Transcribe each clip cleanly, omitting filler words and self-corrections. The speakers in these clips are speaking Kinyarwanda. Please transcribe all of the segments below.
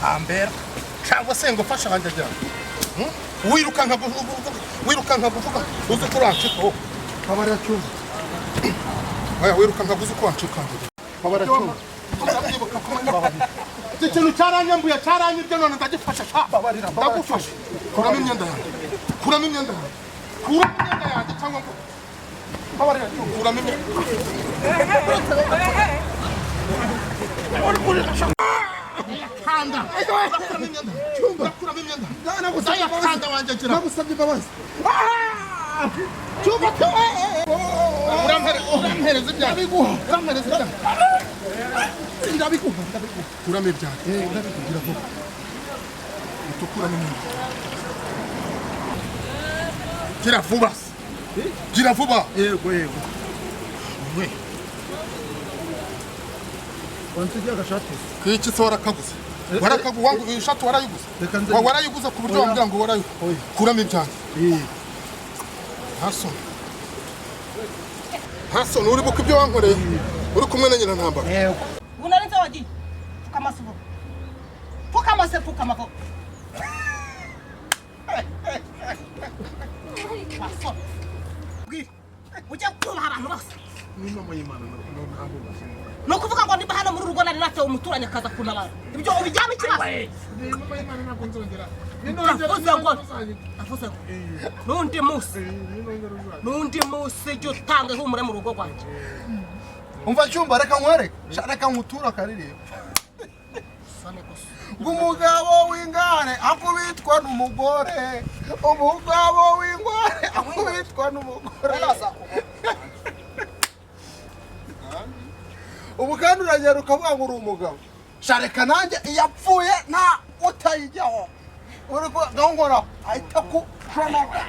Ambera cyangwa se ngo fasha hanjye ajya wirukanka kuvuga uzi kuranshiko kabara cyumva oya wirukanka kuzi kuranshika kabara cyumva ndabyibuka ko iki kintu cyaranyambuye cyaranyibye none ndagifasha ndagufasha kuramo imyenda yanjye cyangwa ngo kabarira cyumva kuramo imyenda Kanda. Chumba. Nana kusanya kanda wanje kira. Namusabye imbabazi. Chumba cyawe. Urampereza ibyaha. Urampereza ibyaha. Ndabikuha. Kurame ibyaha. Ndabikugira vuba. Utukura n'umuntu. Gira vuba. Yego. We. Wansigiye agashati. Kiki sora kaguze. Warakagu wangu ishatu warayiguze. Warayiguze ku buryo wambwira ngo warayiguze. Kuramo ibyanjye. Hason uri buka ibyo wankoreye. Uri kumwe na nyina ntambara. Yego. Unarenza wagiye. Fuka amavo. Hason. Ujya kuba abantu bose. Ni mama y'Imana nabo. No kuvuga ngo niba hano muri rugo nari nate umuturanye kaza kunabara. Ibyo ubijyana ikibazo. Ni mama y'Imana nako nzongera. Avuze ngo nundi musi cyo tanga humure mu rugo rwanje. Umva cyumba reka nkwere. Reka nkutura karireba. Umugabo w'ingare akubitwa n'umugore. Umugabo w'ingare akubitwa n'umugore. Ubu kandi uragera ukavuga ngo uri umugabo. Shareka nanjye iyapfuye nta utayijyaho. Uri ko gahongora ahita ku shomaka.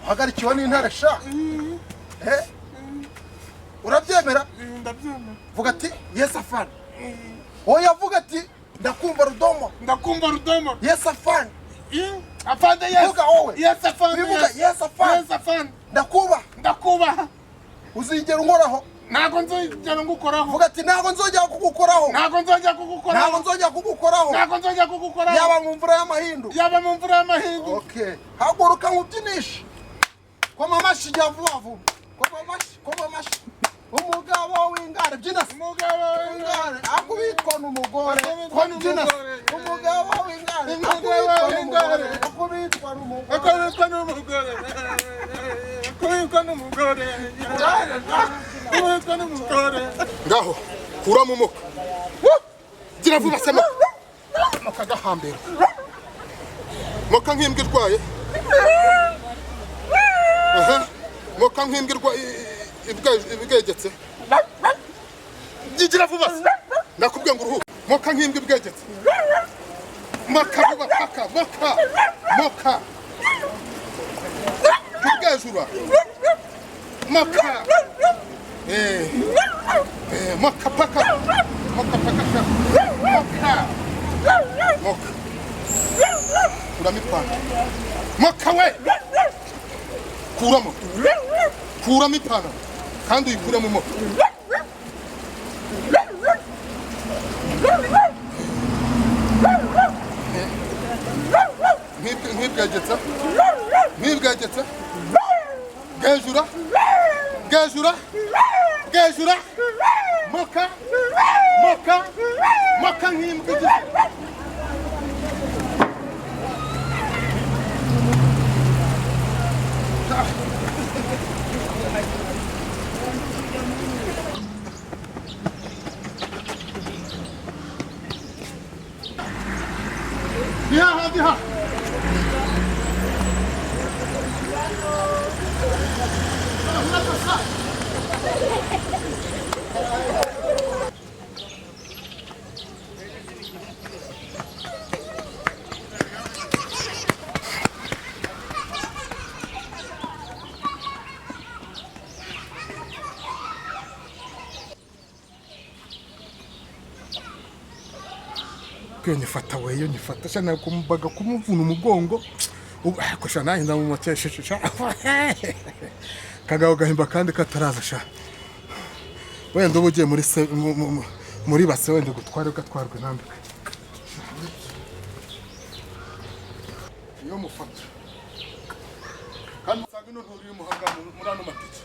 Hagarikiwe n'intare sha. Urabyemera? Ndabyemera. Vuga ati yes afande. Oya vuga ati ndakumva rudomo. Yes afande. Afande yes. Vuga wowe. Yes afande. Vuga yes afande. Ndakuba. Uzigera unkoraho. Nago nzongera ngukoraho. Vuga ati nago nzongera kugukoraho. Yaba mu mvura y'amahindu. Okay. Haguruka nkubyinisha. Kwa mamashi jya vuba vuba. Kwa mamashi. Umugabo w'ingare byina. Akubitwa n'umugore. Umugabo w'ingare. n'umugore akubitwa n'umugore ngaho kuramo umuka gira vuba se moka gahambira moka nk'imbwa irwaye moka nk'imbwa ibwegetse gira vuba se nakubwiye ngo uruhuke moka nk'imbwa ibwegetse moka vuba paka moka kubwejura moka moka paka moka uramitwana moka we kuramo ipantaro kandi uyikuremo moka nk'ibwegetse bwejura moka nk'imbwa igeze diha nyifata weyo nyifata shana kumbaga kumuvuna umugongo ko shana inda mu moteshe sha kagaho gahimba kandi kataraza sha wenda ubugiye muri base wenda gatwarwe nambika iyo mufata kandi usanga ino nturi muhanga muri ano matike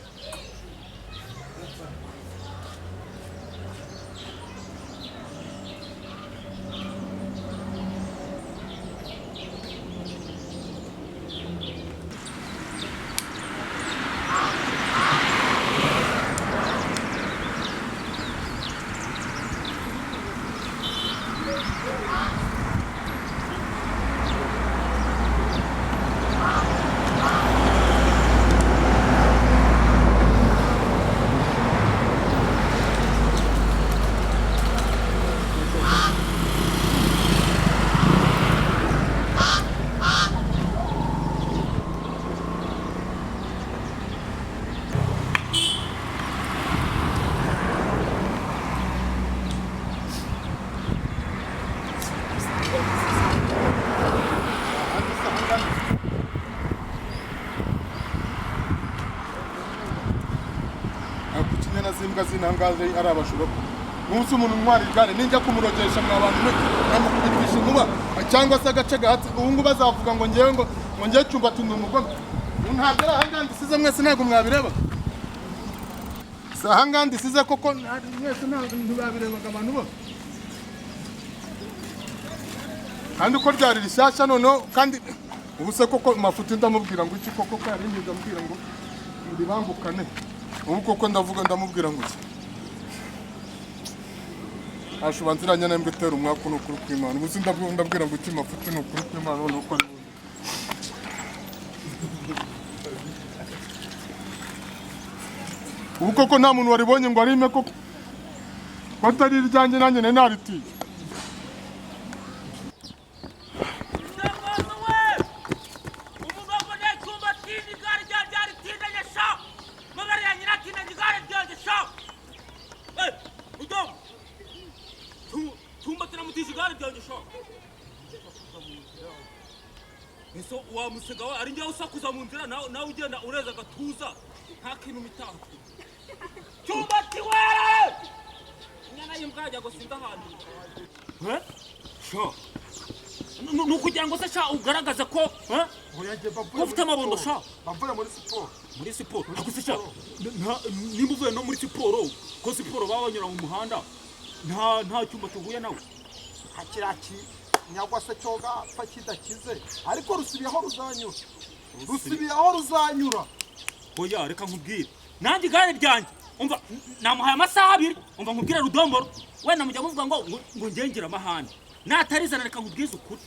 zinangaje ari abashuro umunsi umuntu ntwari igare ninjya kumurogesha mwa bantu amukubitwisha inkuba cyangwa se agace gahatse ubu ngubu bazavuga ngo ngiye cyumba tundi umugome ntabwo ari ahangandi size mwese ntabwo mwabireba si ahangandi size koko mwese ntabwo babirebaga abantu bose kandi uko ryari rishyashya noneho kandi ubu se koko mafuti ndamubwira ngo iki koko ko yari ndamubwira ngo ndibangukane ubu koko ndavuga ndamubwira ngo iki ashubanziranya nembwe tera umwaka n'ukuri kw'Imana ubu ndabwira ngo iki mafuti n'ukuri kw'Imana nuko ubu koko nta muntu waribonye ngo arime koko batari iryanjye nanjye naritiye Eso wa musigawa ari njya usakuza mu nzira nawe ugenda ureza gatuza nta kintu mitaho cyumbati we nyana yimbwajya go sinda hantu sho nukugira ngo se sha ugaragaza ko ufite amabondo sha bavuye muri siporo akuse sha nimuvuye no muri siporo ko siporo babanyura mu muhanda nta cyumba tuvuye nawe hakiraki nyagwa se cyoga apfa kidakize ariko rusibiyeho ruzanyura rusibiyeho ruzanyura oya reka nkubwire nanjye igare ryanjye umva namuhaye amasaha abiri umva nkubwire rudomoro wenda mujya muvuga ngo ngengera amahane natarizana reka nkubwize ukuri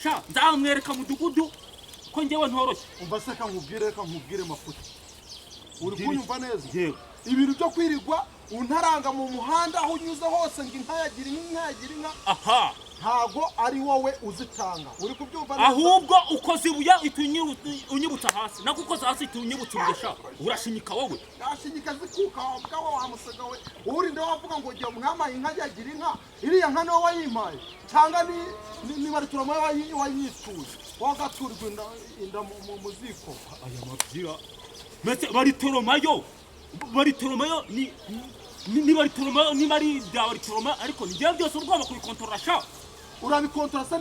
sha nzamwereka mudugudu ko njyewe ntoroshye umva se reka nkubwire mafuta uri kunyumva neza yewe ibintu byo kwirigwa untaranga mu muhanda aho unyuze hose ngo inkayagira inka aha ntago ari wowe uzitanga uri kubyumva neza ahubwo ukoze ibuye unyibutsa hasi nako ukoze hasi unyibutsa ubugesha urashinyika wowe nashinyika zikuka bwawe wamusega we urinde wavuga ngo giye mwamaye inka yagira inka iriya nka niwe wayimaye cyangwa ni barituramo wayituye wagaturwa inda mu ziko aya mabyira metse baritoromayo ni baritoromayo ni mari bya baritoromayo ariko ni byose urugomba kubikontorora sha urabikontorora se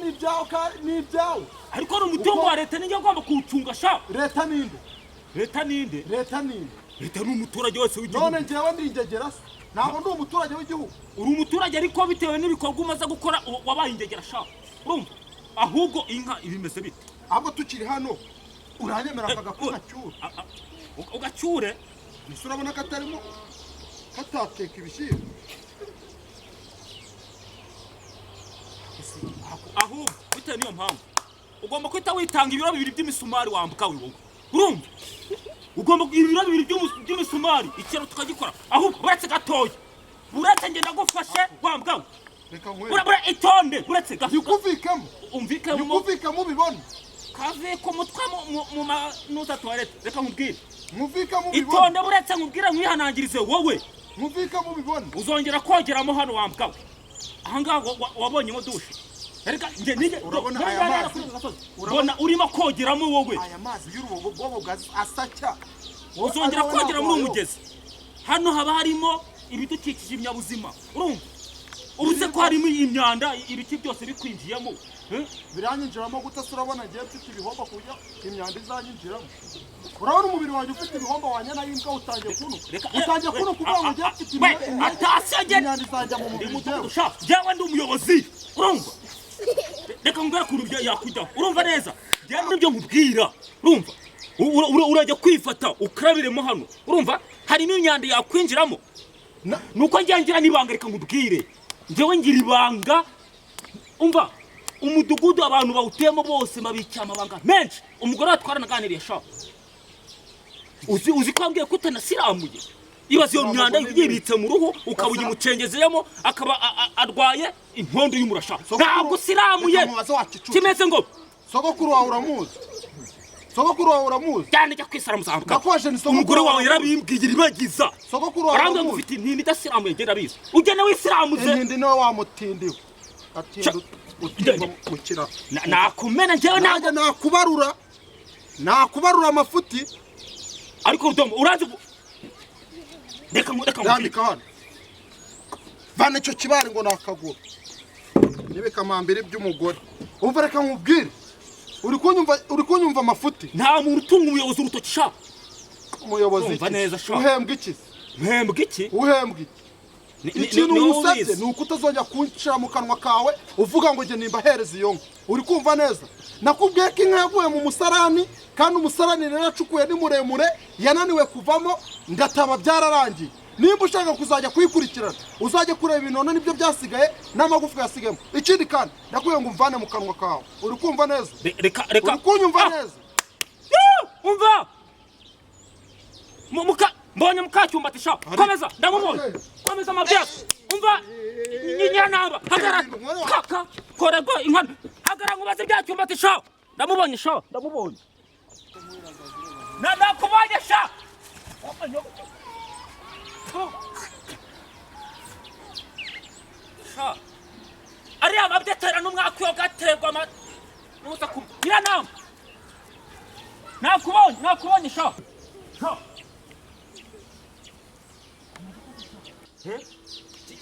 n'ibyawe ariko ari umutungo wa leta ninjye ugomba kuwucunga sha leta ninde leta ni umuturage wese w'igihugu none njyewe ndingegera se ntabwo ndi umuturage w'igihugu uri umuturage ariko bitewe n'ibikorwa umaze gukora wabaye ingegera sha urumva ahubwo inka ibimeze bite ahubwo tukiri hano uranyemera akagakora cyura ugacyure ese urabona ko atarimo katateka ibishyimbo ahubwo bitewe n'iyo mpamvu ugomba kwita witanga ibiro 2 by'imisumari wambuka wowe urumva ugomba ibiro 2 by'imisumari ikero tukagikora ahubwo uretse gatoya uretse ngenda gufashe wambuka ura itonde uretse yukuvikamo umvikamo bibone kave ko mutwe mu manuza toilette reka nkubwire muvikamo bibone itonde uretse nkubwire nkwihanangirize wowe muvikamo bibone uzongera kogeramo hano wambuka ahangaha wabonye mo dushe reka nge nije urabona aya mazi urabona urimo kogeramo wowe aya mazi y'urubogo asacya uzongera kogera muri umugezi hano haba harimo ibidukikije imyabuzima urumva ubuze ko harimo imyanda ibiki byose bikwinjiyemo biranyinjiramo gute urabona ngiye mfite ibihombo kujya imyanda izanyinjiramo urabona umubiri wanjye ufite ibihombo wanya nayo imbwa utangiye kuno kuvuga ngo ngiye mfite imyanda izajya mu mubiri njyewe ndi umuyobozi urumva reka ngwere kuntu yakujyaho urumva neza njyewe nibyo nkubwira urumva urajya kwifata ukarabiremo hano urumva harimo imyanda yakwinjiramo nuko ngira n'ibanga reka nkubwire njyewe ngira ibanga umva umudugudu abantu bawutemo bose mabikira amabanga menshi umugore watwaranaganiriye sha uzi ko ambwiye ko utanasiramuye ibaze iyo myanda yibitse mu ruhu ukabuye umucengezeyemo akaba arwaye inkondo y'umurasha ntabwo usiramuye kimeze ngo sogokuru wawe uramuzi cyane jya kwisara muzamuka umugore wawe yarabimbwiye iribagiza sogokuru wawe arambye ngo ufite intindi idasiramuye ngenda biza ugene wisiramuze intindi niwe wamutindiwe atinda utimba mu kiraro nakumena njyewe nanjye nakubarura amafuti ariko rudomo urazi reka yandika hano vana icyo kibari ngo nakagura n'ibikamambiri by'umugore umva reka nkubwire uri kunyumva amafuti nta muntu utunga umuyobozi urutoki sha umuyobozi uhembwa iki uhembwa iki ikintu ngusabye ni uko utazongera kunshira mu kanwa kawe uvuga ngo nge nimbahereza iyo nka uri kumva neza nakubwiye ko inka yavuye mu musarani kandi umusarani rero acukuye ni muremure yananiwe kuvamo ndataba byararangiye nimba ushaka kuzajya kuyikurikirana uzajya kureba ibinono nibyo byasigaye n'amagufwa yasigayemo ikindi kandi ndakubwiye ngo umvane mu kanwa kawe uri kumva neza reka uri kunyumva neza umva mbonye mukacyumbati sha komeza ndamubonye komeza amabyatsi umva nyiranaba hagarara kaka korego inkana hagarara ngubaze byacyumbati sha ndamubonye nakubonye sha sha ariya mabyatera n'umwaka yo gaterwa nuza nyiranaba nakubonye sha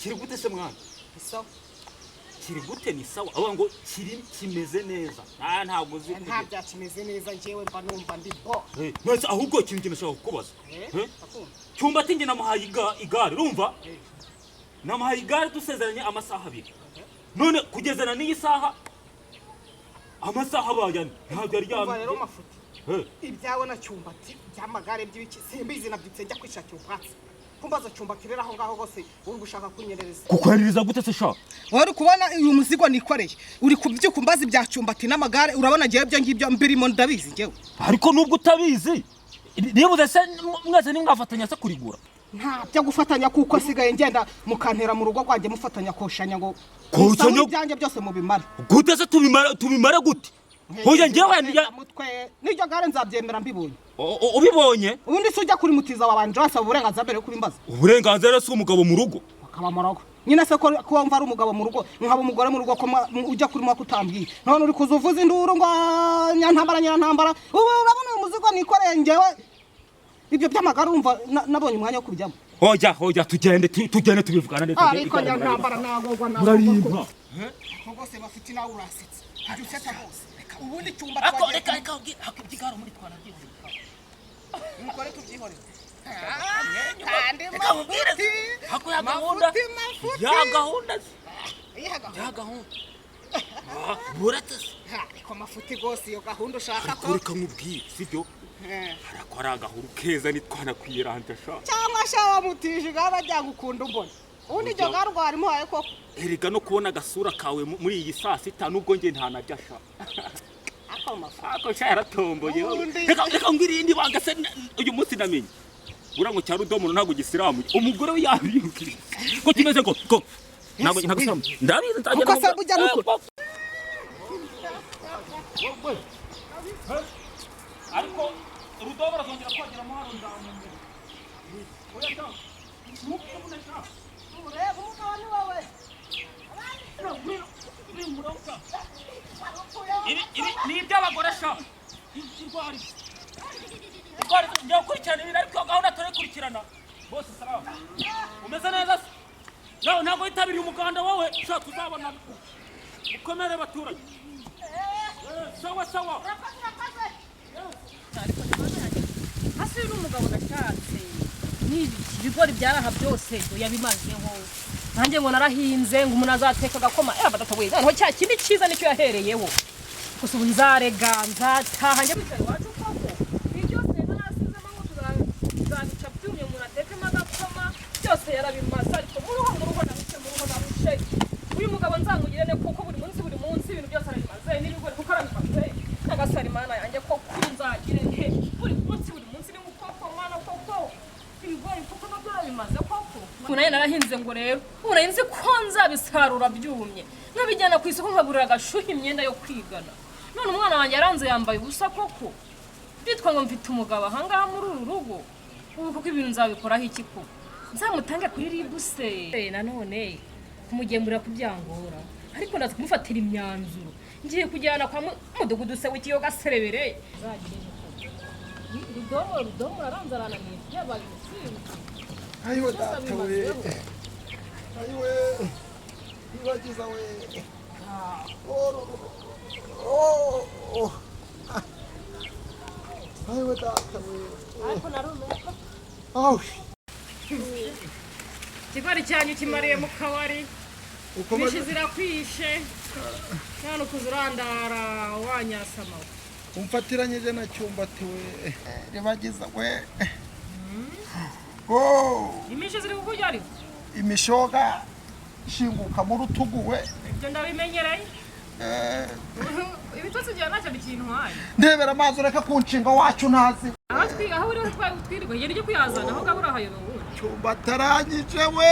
kiri gute se mwana sawa kiri gute ni sawa aba ngo kimeze neza ntabwo uzi nta byakimeze neza njyewe mba numva ndi bo nose ahubwo ikintu kinashaka kukubaza cyumba ati nge namuhaye igare urumva namuhaye igare dusezeranye amasaha 2 none kugezana n'iyi saha amasaha bayane ntabwo umva rero aryamye mafuti ibyawe na cyumbati by'amagare by'ibiki simbizi nabyutse njya kwishakira ubwatsi kumbaza cyumbati rero aho ngaho hose uri gushaka kunyerereza kukwanyiriza gute se sha wari kubona uyu muzigo nikoreye uri kubyuka umbaza ibya cyumbati n'amagare urabona ngiye byo ngibyo mbirimo ndabizi ngewe ariko nubwo utabizi nibuze se mwese nimwafatanya se kurigura nta byo gufatanya kuko sigaye ngenda mukantera mu rugo rwanjye mufatanya koshanya ngo koshanya ibyanjye byose mubimara gute se tubimara gute hoya ngewe n'iryo gare nzabyemera mbibonye ubibonye ubundi se ujya kuri mutiza wabanje wasaba uburenganzira mbere yo kubimbaza uburenganzira si umugabo mu rugo akaba mu rugo nyine se ko wumva ari umugabo mu rugo nkaba umugore mu rugo ko ujya kuri mwa kutambwiye none uri kuza uvuza induru ngo nyantambara ubu urabona uyu muzigo nikoreye ngewe ibyo by'amagare urumva nabonye umwanya wo kubijyamo hoya tugende tubivugana neza ariko nyantambara nagogwa uraribwa rwose bafite nawe urasetse ujya useta hose ubundi cyumba reka ibyigaro muri twana byihorera mukore tubyihorera kandi mafuti hako ya gahunda burate ariko mafuti rwose iyo gahunda ushaka ko reka nkubwire sibyo harako ari agahuru keza nitwana kwiranja sha cyangwa sha wamutije gaba ajya gukunda umbona ubundi iryo gare rwarimo haye koko erega no kubona agasura kawe muri iyi saa sita nubwo nge ntanajya sha ako sha yaratomboye reka ngirindi banga se uyu munsi namenye urango cyaro RUDOMORO ntago gisiramu umugore we yabiyukiye ko kimeze ngo ntago gisiramu ndabizi nzajya ko se bujya nuko ariko RUDOMORO azongera kwagera mu hano ndamu oya ta nuko munesha ureba umugabo ni wawe ni iby'abagore sha irwari njya gukurikirana ibintu ariko gahunda turayikurikirana bose salamu umeze neza se nawe ntabwo witabiriye umuganda wowe sha tuzabona ukomere abaturage sawa hasi n'umugabo nashatse ibigori byaraha byose yabimazeho nanjye ngo narahinze ngo umuntu azateka agakoma badatabuye noneho cya kindi cyiza nicyo yahereyeho gusa ubu nzarega nzataha njye bicaye iwacu koko ibi byose narasizemo ngo tuzabica byumye umuntu atekemo agakoma byose yarabimaze ariko mu rugo nabuce uyu mugabo nzamugirene kuko buri munsi ibintu byose arabimaze n'ibigori kuko arabimaze n'agasara imana yanjye ko kuri nzagire nte buri munsi ni mukoko mwana koko ibigori kuko nabyo arabimaze koko unaye narahinze ngo rero unaye nzi ko nzabisarura byumye nkabijyana ku isoko nkagurira agashuha imyenda yo kwigana none umwana wanjye yaranze yambaye ubusa koko bitwa ngo mfite umugabo ahangaha muri uru rugo ubu kuko ibintu nzabikoraho iki koko nzamutange kuri ribuse nanone kumugemurira kubyangora ariko ndaza kumufatira imyanzuro ngiye kujyana kwa mudugudu se w'ikiyo gaserebere RUDOMORO aranze arananiye yabaye umusinzi ayiwe data we ayiwe ibagiza we ayiwe data we ariko narumenye ikigori cyanyu kimariye mu kabari mishi zirakwishe none ukuza urandara wanyasamawe umfatiranyije na cyumbati we ribagiza we imishi ziri kukurya ariko imishoga ishinguka mu rutugu we ibyo ndabimenyereye ibitotsi byawe ntacyo bikintwaye ndebera amazi ureka kunshinga wacu ntazi aho uriho twirirwa ngenda ujye kuyazana aho ngabo urahayobewe cyumbati arangije we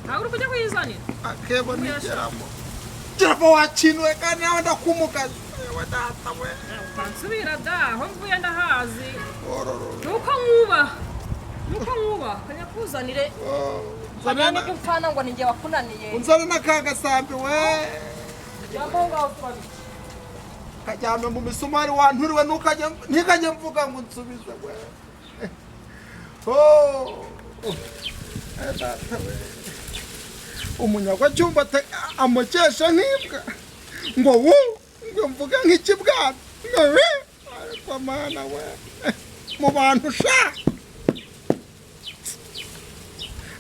ntabwo uri kujya kuyizanira akebo nigeramo geramo wakinwe kandi nawe ndakumugaza we data we utansubira da aho mvuye ndahazi nuko nkubaha kanyakuzanire kanya nibyo mfana ngo ninjye wakunaniye unzane n'akagasambi we jambo ngaho twabiki kajyame mu misumari wanturiwe ntikajye mvuga ngo nsubize we data we umunyagwa cyumbati amukesha nk'imbwa ngo ngo mvuge nk'ikibwana ariko mana we mu bantu sha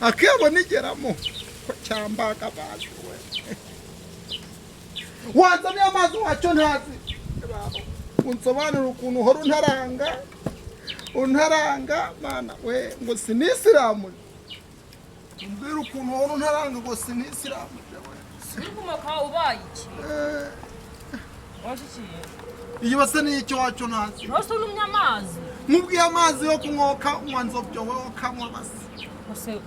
akebo nigeramo ko cyambaga abantu we wanzaniye amazi wacyo ntazi unsobanurira ukuntu uhora unteranga mana we ngo sinisilamu mbwira ukuntu uhora unteranga ngo sinisilamu Urikomoka ubaye iki? Washikiye. iyo base ni icyo wacyo ntazi Nose unumye amazi. mubwiye amazi yo kumwoka umwanzobyo wowe kamwe base Ose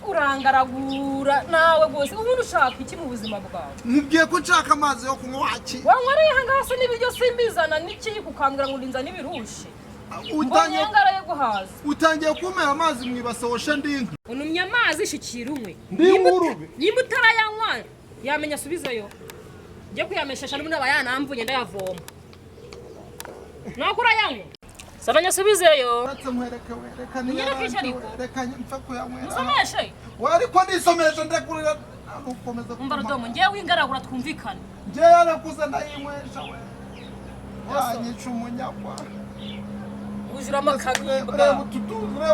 urangaragura nawe gose umuntu ushaka iki mu buzima bwawe? mubwiye ko nshaka amazi yo kunywa waki Wanywariye hangase n'ibiryo simbizana n'iki kukambwira ngo ndinza n'ibirushe. Utangara guhaza. Utangiye kumera amazi mwibase woshe ndinka. Unumye amazi shikira umwe. Ndingurube. Nimba utarayanywa yamenya subizayo. Ngiye kuyameshesha n'umuntu abayanamvunye ndayavoma. Nakura yanywa. Sabanya subizeyo. Ratse mwereke wereka ni reka mpfa kuyanywera. Musomeshe. Wari ko nisomeshe ndakurira ukomeza kumva rudomo ngiye wingaragura twumvikana. Ngiye yarakuze ndayinywesha we. Yanyica umunyagwa. Ujura makabimba. Reba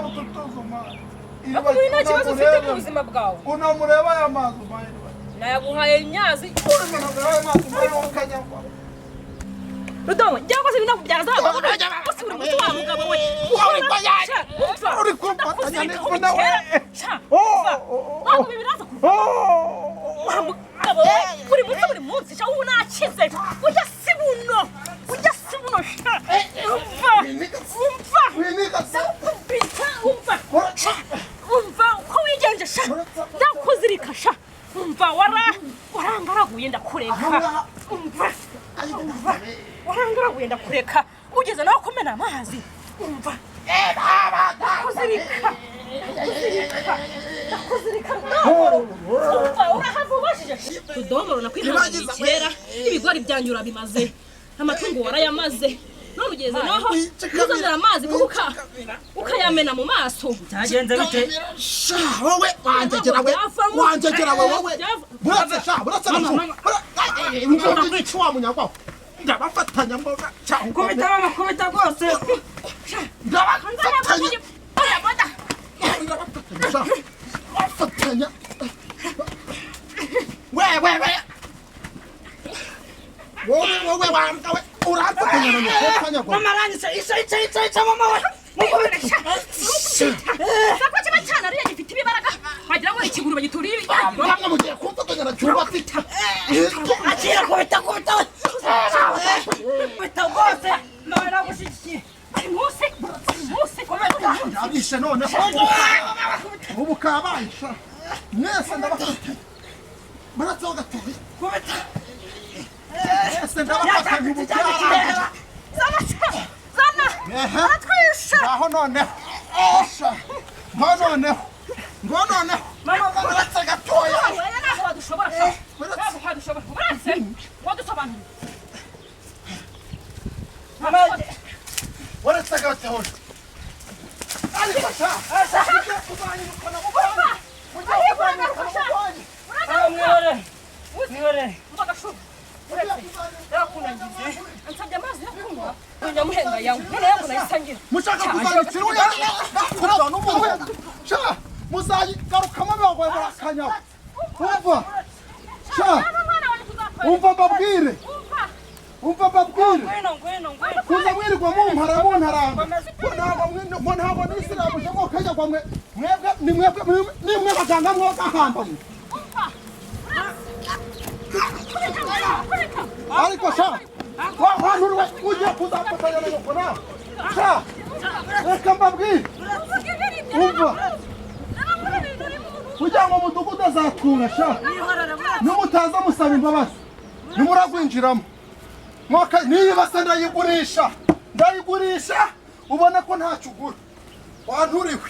ututuzu mwana. Akuri nta kibazo ufite mu buzima bwawe. Unamureba ya mazi mwana. Nayaguhaye imyazi. Unamureba ya mazi mwana ukanyagwa. Rudomo ngiye kwase binakubyaza abagabo. Bose uri mutu wa mugabo we. Uri kumfatanya niko nawe. Ntabwo bibiraza kuva. Buri munsi buri munsi sha ubu nakize. Ujya sibuno. Umva ko wigenje sha ndakuzirika sha umva warangaraguye ndakureka umva warangaraguye ndakureka ugeze nawe kumena amazi umva ndakuzirika umva urahava ubashije rudomoro nakwihangiye kera ibigori byanyura bimaze amatungo warayamaze none ugeze naho uzanira amazi kuko ukayamena mu maso cyagenze bite sha wowe wanjegera wowe buretse ngwici wa munyagwa ndabafatanya mboga cyangwa kubita rwose ndabafatanya wowe wambawe urafatanya na mukopanya kwa mama rangi isa mama we mukoresha sako kiba cyana ariye gifite ibibaraga wagira ngo ikiguru bagituriye bamwe mugiye kumfatanya na cyuba afite akira kubita rwose nawe nagushikiye musi abishe none ubu kabaisha nese ndabafatanya baratso gatoye kubita nese ndabafatanya ubu cyara zana atwisha aho none none mama baratso gatoya nako wadushobora nako wadushobora urase wadusobanura mama baratso gatoya ali pasha kubanye mukona mwere mbagashuba yakunangize ansabye amazi yo kunywa nyamuhenga yawe none yabona isangira mushaka kuzanyikira uya kuza n'umuhenga sha muzayigarukamo bagwe barakanya umva babwire kuza mwirirwa mumpara muntaranga ntabwo n'isilamu cyangwa kajya kwa mwebwe baganga mwogahamba mwe ariko sha wanturuwe ugiye kuzafatanya na nyoko nawe sha reka mbabwire umva kugira ngo umudugudu azatura sha nimutaza musaba imbabazi nimuragwinjiramo niyi base ndayigurisha ubona ko ntacyo ugura wanturiwe